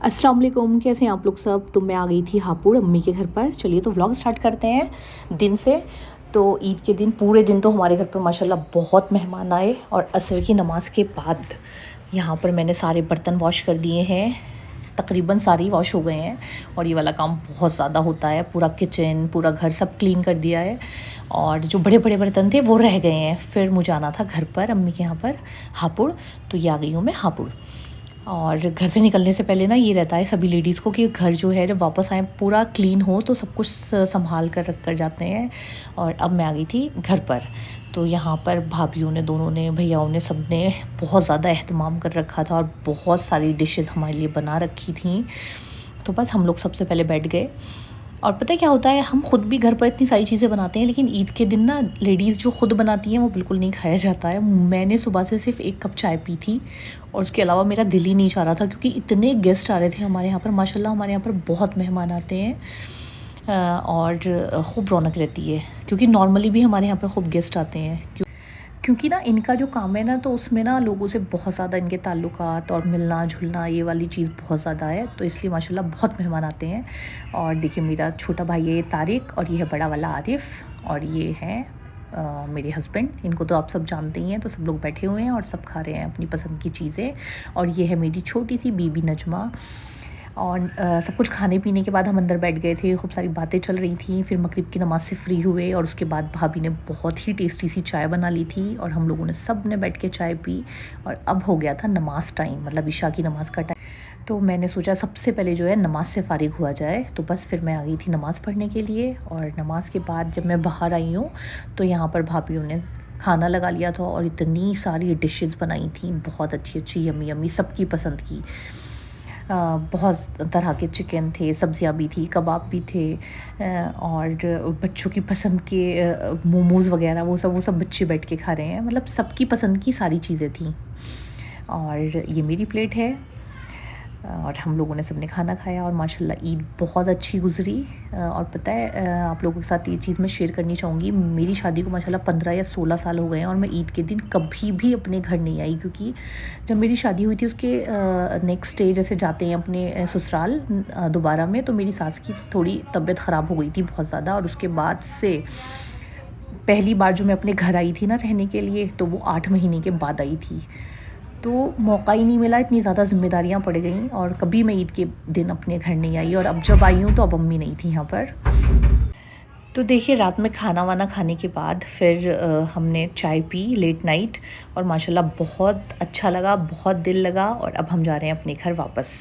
अस्सलाम वालेकुम, कैसे हैं आप लोग सब। तो मैं आ गई थी हापुड़ अम्मी के घर पर। चलिए तो व्लॉग स्टार्ट करते हैं दिन से। तो ईद के दिन पूरे दिन तो हमारे घर पर माशाल्लाह बहुत मेहमान आए और असर की नमाज़ के बाद यहाँ पर मैंने सारे बर्तन वॉश कर दिए हैं। तकरीबन सारे ही वॉश हो गए हैं और ये वाला काम बहुत ज़्यादा होता है। पूरा किचन पूरा घर सब क्लीन कर दिया है और जो बड़े बड़े बर्तन थे वो रह गए हैं। फिर मुझे आना था घर पर अम्मी के यहाँ पर हापुड़। तो ये आ गई हूँ मैं हापुड़। और घर से निकलने से पहले ना ये रहता है सभी लेडीज़ को कि घर जो है जब वापस आए पूरा क्लीन हो तो सब कुछ संभाल कर रख कर जाते हैं। और अब मैं आ गई थी घर पर। तो यहाँ पर भाभीयों ने दोनों ने भैयाओं ने सब ने बहुत ज़्यादा एहतमाम कर रखा था और बहुत सारी डिशेस हमारे लिए बना रखी थी। तो बस हम लोग सबसे पहले बैठ गए। और पता है क्या होता है, हम ख़ुद भी घर पर इतनी सारी चीज़ें बनाते हैं लेकिन ईद के दिन ना लेडीज़ जो ख़ुद बनाती हैं वो बिल्कुल नहीं खाया जाता है। मैंने सुबह से सिर्फ 1 कप चाय पी थी और उसके अलावा मेरा दिल ही नहीं चाह रहा था क्योंकि इतने गेस्ट आ रहे थे हमारे यहाँ पर। माशाल्लाह हमारे यहाँ पर बहुत मेहमान आते हैं और ख़ूब रौनक रहती है क्योंकि नॉर्मली भी हमारे यहाँ पर ख़ूब गेस्ट आते हैं। क्योंकि ना इनका जो काम है ना तो उसमें ना लोगों से बहुत ज़्यादा इनके ताल्लुकात और मिलना जुलना ये वाली चीज़ बहुत ज़्यादा है। तो इसलिए माशाल्लाह बहुत मेहमान आते हैं। और देखिए मेरा छोटा भाई है ये तारिक और ये है बड़ा वाला आरिफ और ये हैं मेरे हस्बैंड। इनको तो आप सब जानते ही हैं। तो सब लोग बैठे हुए हैं और सब खा रहे हैं अपनी पसंद की चीज़ें। और ये है मेरी छोटी सी बीबी नजमा। और सब कुछ खाने पीने के बाद हम अंदर बैठ गए थे। खूब सारी बातें चल रही थी। फिर मगरिब की नमाज़ से फ्री हुए और उसके बाद भाभी ने बहुत ही टेस्टी सी चाय बना ली थी और हम लोगों ने सब ने बैठ के चाय पी। और अब हो गया था नमाज़ टाइम, मतलब इशा की नमाज़ का टाइम। तो मैंने सोचा सबसे पहले जो है नमाज़ से फ़ारिग हुआ जाए। तो बस फिर मैं आ गई थी नमाज़ पढ़ने के लिए। और नमाज़ के बाद जब मैं बाहर आई हूँ तो यहाँ पर भाभीयों ने खाना लगा लिया था और इतनी सारी डिशेस बनाई थी, बहुत अच्छी अच्छी यम्मी यम्मी, सबकी पसंद की। बहुत तरह के चिकन थे, सब्जियां भी थी, कबाब भी थे और बच्चों की पसंद के मोमोज़ वगैरह वो सब बच्चे बैठ के खा रहे हैं। मतलब सबकी पसंद की सारी चीज़ें थी। और ये मेरी प्लेट है और हम लोगों ने सबने खाना खाया और माशाल्लाह ईद बहुत अच्छी गुज़री। और पता है आप लोगों के साथ ये चीज़ मैं शेयर करनी चाहूँगी। मेरी शादी को माशाल्लाह 15 या 16 साल हो गए हैं और मैं ईद के दिन कभी भी अपने घर नहीं आई क्योंकि जब मेरी शादी हुई थी उसके नेक्स्ट डे जैसे जाते हैं अपने ससुराल दोबारा में, तो मेरी सास की थोड़ी तबीयत ख़राब हो गई थी बहुत ज़्यादा। और उसके बाद से पहली बार जो मैं अपने घर आई थी ना रहने के लिए तो वो 8 महीने के बाद आई थी। तो मौका ही नहीं मिला, इतनी ज़्यादा ज़िम्मेदारियाँ पड़ गईं और कभी मैं ईद के दिन अपने घर नहीं आई। और अब जब आई हूँ तो अब अम्मी नहीं थी यहाँ पर। तो देखिए रात में खाना वाना खाने के बाद फिर हमने चाय पी लेट नाइट और माशाल्लाह बहुत अच्छा लगा, बहुत दिल लगा। और अब हम जा रहे हैं अपने घर वापस।